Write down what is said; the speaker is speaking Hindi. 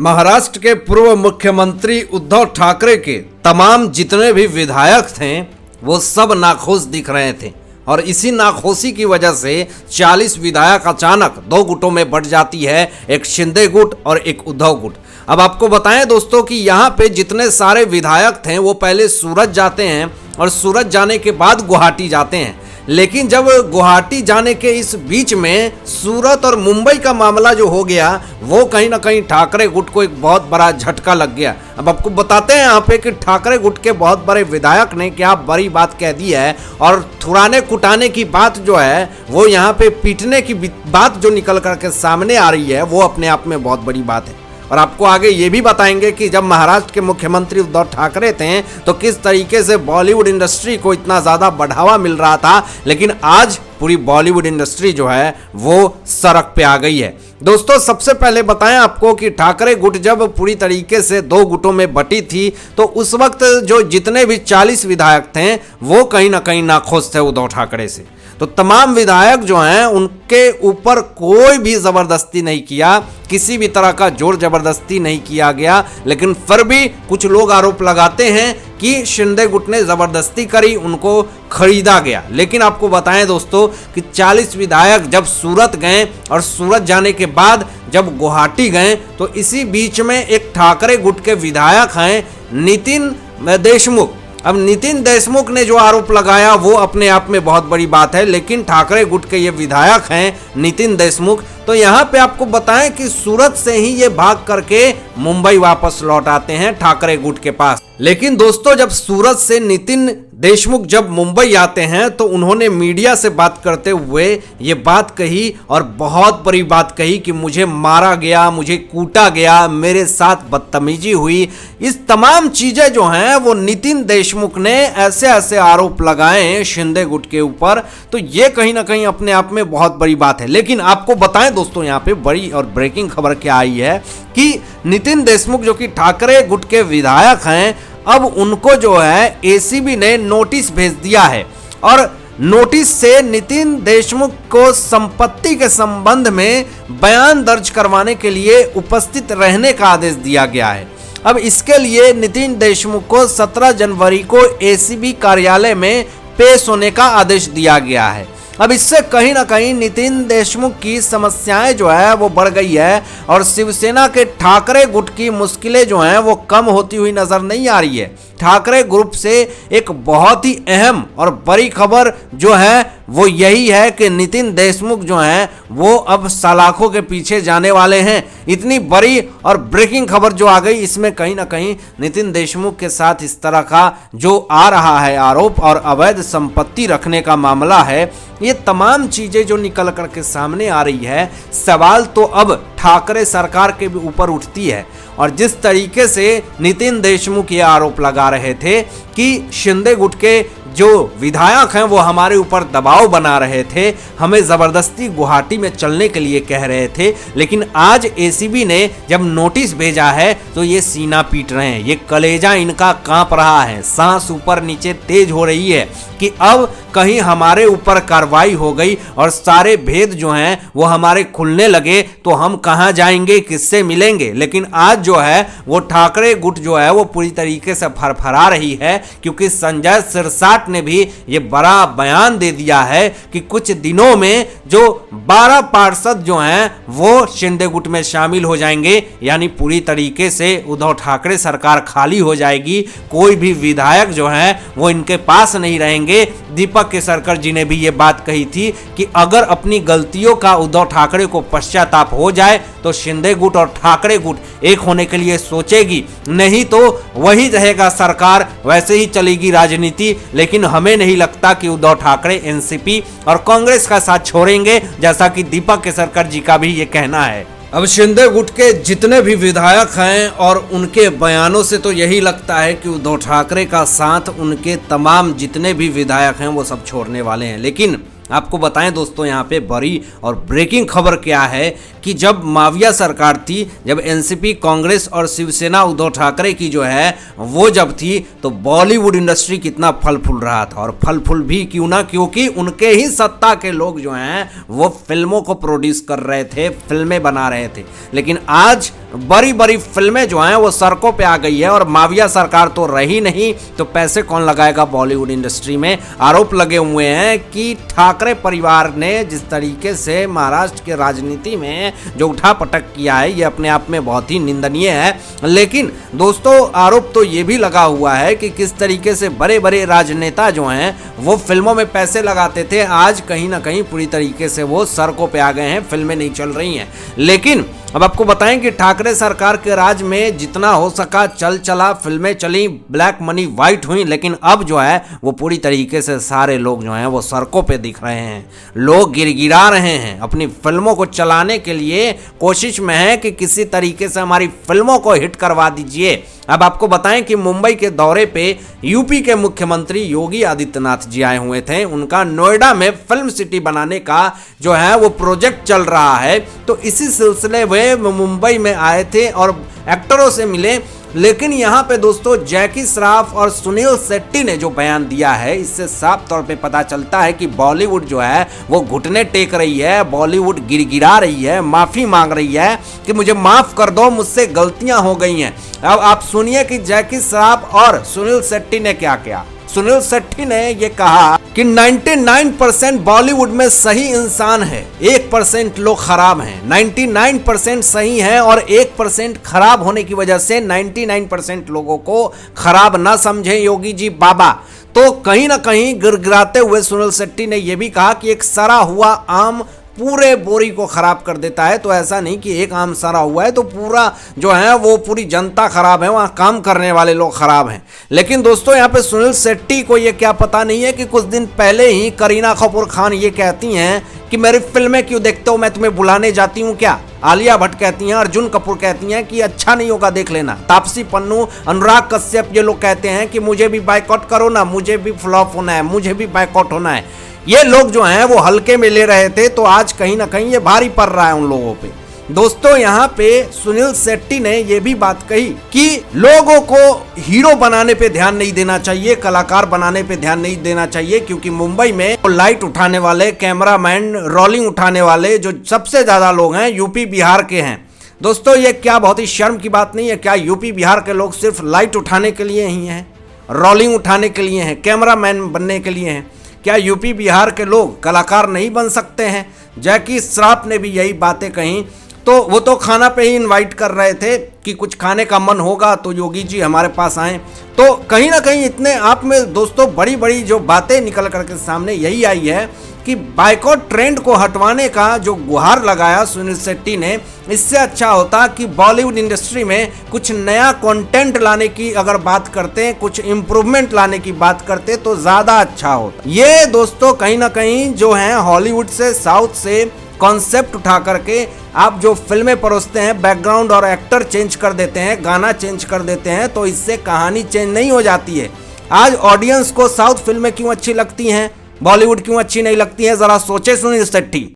महाराष्ट्र के पूर्व मुख्यमंत्री उद्धव ठाकरे के तमाम जितने भी विधायक थे वो सब नाखुश दिख रहे थे और इसी नाखुशी की वजह से 40 विधायक अचानक दो गुटों में बंट जाती है, एक शिंदे गुट और एक उद्धव गुट। अब आपको बताएं दोस्तों कि यहाँ पे जितने सारे विधायक थे वो पहले सूरत जाते हैं और सूरत जाने के बाद गुवाहाटी जाते हैं, लेकिन जब गुवाहाटी जाने के इस बीच में सूरत और मुंबई का मामला जो हो गया वो कहीं ना कहीं ठाकरे गुट को एक बहुत बड़ा झटका लग गया। अब आपको बताते हैं यहाँ पे कि ठाकरे गुट के बहुत बड़े विधायक ने क्या बड़ी बात कह दी है और थुराने कुटाने की बात जो है वो यहाँ पे पीटने की बात जो निकल करके सामने आ रही है वो अपने आप में बहुत बड़ी बात है। और आपको आगे ये भी बताएंगे कि जब महाराष्ट्र के मुख्यमंत्री उद्धव ठाकरे थे तो किस तरीके से बॉलीवुड इंडस्ट्री को इतना ज़्यादा बढ़ावा मिल रहा था, लेकिन आज पूरी बॉलीवुड इंडस्ट्री जो है वो सड़क पे आ गई है। दोस्तों सबसे पहले बताएं आपको कि ठाकरे गुट जब पूरी तरीके से दो गुटों में बटी थी तो उस वक्त जो जितने भी 40 विधायक थे वो कहीं ना कहीं नाखुश थे उद्धव ठाकरे से। तो तमाम विधायक जो हैं उनके ऊपर कोई भी ज़बरदस्ती नहीं किया, किसी भी तरह का जोर ज़बरदस्ती नहीं किया गया, लेकिन फिर भी कुछ लोग आरोप लगाते हैं कि शिंदे गुट ने ज़बरदस्ती करी, उनको खरीदा गया। लेकिन आपको बताएं दोस्तों कि 40 विधायक जब सूरत गए और सूरत जाने के बाद जब गुवाहाटी गए तो इसी बीच में एक ठाकरे गुट के विधायक हैं नितिन देशमुख। अब नितिन देशमुख ने जो आरोप लगाया वो अपने आप में बहुत बड़ी बात है, लेकिन ठाकरे गुट के ये विधायक हैं नितिन देशमुख, तो यहाँ पे आपको बताएं कि सूरत से ही ये भाग करके मुंबई वापस लौट आते हैं ठाकरे गुट के पास। लेकिन दोस्तों जब सूरत से नितिन देशमुख जब मुंबई आते हैं तो उन्होंने मीडिया से बात करते हुए ये बात कही और बहुत बड़ी बात कही कि मुझे मारा गया, मुझे कूटा गया, मेरे साथ बदतमीजी हुई। इस तमाम चीज़ें जो हैं वो नितिन देशमुख ने ऐसे ऐसे आरोप लगाए शिंदे गुट के ऊपर, तो ये कहीं ना कहीं अपने आप में बहुत बड़ी बात है। लेकिन आपको बताएं दोस्तों यहाँ पे बड़ी और ब्रेकिंग खबर क्या आई है कि नितिन देशमुख जो कि ठाकरे गुट के विधायक हैं अब उनको जो है एसीबी ने नोटिस भेज दिया है और नोटिस से नितिन देशमुख को संपत्ति के संबंध में बयान दर्ज करवाने के लिए उपस्थित रहने का आदेश दिया गया है। अब इसके लिए नितिन देशमुख को 17 जनवरी को एसीबी कार्यालय में पेश होने का आदेश दिया गया है। अब इससे कहीं ना कहीं नितिन देशमुख की समस्याएं जो है वो बढ़ गई है और शिवसेना के ठाकरे गुट की मुश्किलें जो हैं वो कम होती हुई नजर नहीं आ रही है। ठाकरे ग्रुप से एक बहुत ही अहम और बड़ी खबर जो है वो यही है कि नितिन देशमुख जो हैं वो अब सलाखों के पीछे जाने वाले हैं। इतनी बड़ी और ब्रेकिंग खबर जो आ गई इसमें कहीं ना कहीं नितिन देशमुख के साथ इस तरह का जो आ रहा है आरोप और अवैध संपत्ति रखने का मामला है, ये तमाम चीजें जो निकल करके सामने आ रही है, सवाल तो अब ठाकरे सरकार के भी ऊपर उठती है। और जिस तरीके से नितिन देशमुख ये आरोप लगा रहे थे कि शिंदे गुट के जो विधायक हैं वो हमारे ऊपर दबाव बना रहे थे, हमें ज़बरदस्ती गुवाहाटी में चलने के लिए कह रहे थे, लेकिन आज एसीबी ने जब नोटिस भेजा है तो ये सीना पीट रहे हैं, ये कलेजा इनका कांप रहा है, सांस ऊपर नीचे तेज हो रही है कि अब कहीं हमारे ऊपर कार्रवाई हो गई और सारे भेद जो हैं वो हमारे खुलने लगे तो हम कहाँ जाएंगे, किससे मिलेंगे। लेकिन आज जो है वो ठाकरे गुट जो है वो पूरी तरीके से फरफरा रही है क्योंकि संजय सिरसाट ने भी ये बड़ा बयान दे दिया है कि कुछ दिनों में जो 12 पार्षद जो हैं वो शिंदे गुट में शामिल हो जाएंगे, यानी पूरी तरीके से उद्धव ठाकरे सरकार खाली हो जाएगी, कोई भी विधायक जो है वो इनके पास नहीं रहेंगे। दीपक केसरकर जी ने भी ये बात कही थी कि अगर अपनी गलतियों का उद्धव ठाकरे को पश्चाताप हो जाए तो शिंदे गुट और ठाकरे गुट एक होने के लिए सोचेगी, नहीं तो वही रहेगा सरकार, वैसे ही चलेगी राजनीति। लेकिन हमें नहीं लगता कि उद्धव ठाकरे एनसीपी और कांग्रेस का साथ छोड़ेंगे, जैसा कि दीपक केसरकर जी का भी ये कहना है। अब शिंदे गुट के जितने भी विधायक हैं और उनके बयानों से तो यही लगता है कि उद्धव ठाकरे का साथ उनके तमाम जितने भी विधायक हैं वो सब छोड़ने वाले हैं। लेकिन आपको बताएं दोस्तों यहाँ पे बड़ी और ब्रेकिंग खबर क्या है कि जब माविया सरकार थी, जब एनसीपी, कांग्रेस और शिवसेना उद्धव ठाकरे की जो है वो जब थी तो बॉलीवुड इंडस्ट्री कितना फल फूल रहा था। और फल फूल भी क्यों ना, क्योंकि उनके ही सत्ता के लोग जो हैं वो फिल्मों को प्रोड्यूस कर रहे थे, फिल्में बना रहे थे। लेकिन आज बड़ी बड़ी फिल्में जो हैं वो सड़कों पे आ गई है और माफिया सरकार तो रही नहीं, तो पैसे कौन लगाएगा बॉलीवुड इंडस्ट्री में। आरोप लगे हुए हैं कि ठाकरे परिवार ने जिस तरीके से महाराष्ट्र के राजनीति में जो उठापटक किया है ये अपने आप में बहुत ही निंदनीय है। लेकिन दोस्तों आरोप तो ये भी लगा हुआ है कि किस तरीके से बड़े बड़े राजनेता जो हैं वो फिल्मों में पैसे लगाते थे, आज कहीं ना कहीं पूरी तरीके से वो सड़कों पे आ गए हैं, फिल्में नहीं चल रही हैं। लेकिन अब आपको बताएं कि ठाकरे सरकार के राज में जितना हो सका चला, फिल्में चली, ब्लैक मनी वाइट हुई, लेकिन अब जो है वो पूरी तरीके से सारे लोग जो हैं वो सड़कों पे दिख रहे हैं, लोग गिड़गिड़ा रहे हैं, अपनी फिल्मों को चलाने के लिए कोशिश में है कि किसी तरीके से हमारी फिल्मों को हिट करवा दीजिए। अब आपको बताएं कि मुंबई के दौरे पे यूपी के मुख्यमंत्री योगी आदित्यनाथ जी आए हुए थे। उनका नोएडा में फिल्म सिटी बनाने का जो है वो प्रोजेक्ट चल रहा है, तो इसी सिलसिले में मुंबई में आए थे और एक्टरों से मिले। लेकिन यहाँ पे दोस्तों जैकी श्रॉफ और सुनील शेट्टी ने जो बयान दिया है इससे साफ तौर पे पता चलता है कि बॉलीवुड जो है वो घुटने टेक रही है, बॉलीवुड गिड़गिड़ा रही है, माफ़ी मांग रही है कि मुझे माफ़ कर दो, मुझसे गलतियां हो गई हैं। अब आप सुनिए कि जैकी श्रॉफ और सुनील शेट्टी ने क्या किया। सुनील शेट्टी ने ये कहा कि 99% बॉलीवुड में सही इंसान है, 1% लोग खराब हैं। 99% सही है और 1% खराब होने की वजह से 99% लोगों को खराब ना समझे योगी जी बाबा। तो कहीं ना कहीं गिड़गिड़ाते हुए सुनील शेट्टी ने यह भी कहा कि एक सड़ा हुआ आम पूरे बोरी को खराब कर देता है, तो ऐसा नहीं कि एक आम सड़ा हुआ है तो पूरा जो है वो पूरी जनता खराब है, वहाँ काम करने वाले लोग खराब हैं। लेकिन दोस्तों यहाँ पे सुनील शेट्टी को ये क्या पता नहीं है कि कुछ दिन पहले ही करीना कपूर खान ये कहती हैं कि मेरी फिल्में क्यों देखते हो, मैं तुम्हें बुलाने जाती हूँ क्या। आलिया भट्ट कहती हैं, अर्जुन कपूर कहती हैं कि अच्छा नहीं होगा देख लेना। तापसी पन्नू, अनुराग कश्यप ये लोग कहते हैं कि मुझे भी बाइकआउट करो ना, मुझे भी फ्लॉप होना है, मुझे भी बाइकआउट होना है। ये लोग जो हैं वो हल्के में ले रहे थे, तो आज कहीं ना कहीं ये भारी पड़ रहा है उन लोगों पे। दोस्तों यहाँ पे सुनील शेट्टी ने ये भी बात कही कि लोगों को हीरो बनाने पे ध्यान नहीं देना चाहिए, कलाकार बनाने पे ध्यान नहीं देना चाहिए, क्योंकि मुंबई में लाइट उठाने वाले, कैमरामैन, रोलिंग उठाने वाले जो सबसे ज्यादा लोग हैं यूपी बिहार के हैं। दोस्तों ये क्या बहुत ही शर्म की बात नहीं है क्या यूपी बिहार के लोग सिर्फ लाइट उठाने के लिए ही हैं, रोलिंग उठाने के लिए हैं, कैमरामैन बनने के लिए हैं? क्या यूपी बिहार के लोग कलाकार नहीं बन सकते हैं? जैकी श्रॉफ ने भी यही बातें कही, तो वो तो खाना पे ही इनवाइट कर रहे थे कि कुछ खाने का मन होगा तो योगी जी हमारे पास आए। तो कहीं ना कहीं इतने आप में दोस्तों बड़ी बड़ी जो बातें निकल करके सामने यही आई है कि बाइकआउट ट्रेंड को हटवाने का जो गुहार लगाया सुनील शेट्टी ने, इससे अच्छा होता कि बॉलीवुड इंडस्ट्री में कुछ नया कंटेंट लाने की अगर बात करते हैं, कुछ इम्प्रूवमेंट लाने की बात करते तो ज़्यादा अच्छा होता। ये दोस्तों कहीं ना कहीं जो है हॉलीवुड से, साउथ से कॉन्सेप्ट उठा करके आप जो फिल्में परोसते हैं, बैकग्राउंड और एक्टर चेंज कर देते हैं, गाना चेंज कर देते हैं, तो इससे कहानी चेंज नहीं हो जाती है। आज ऑडियंस को साउथ फिल्में क्यों अच्छी लगती हैं, बॉलीवुड क्यों अच्छी नहीं लगती हैं, जरा सोचे सुनील शेट्टी।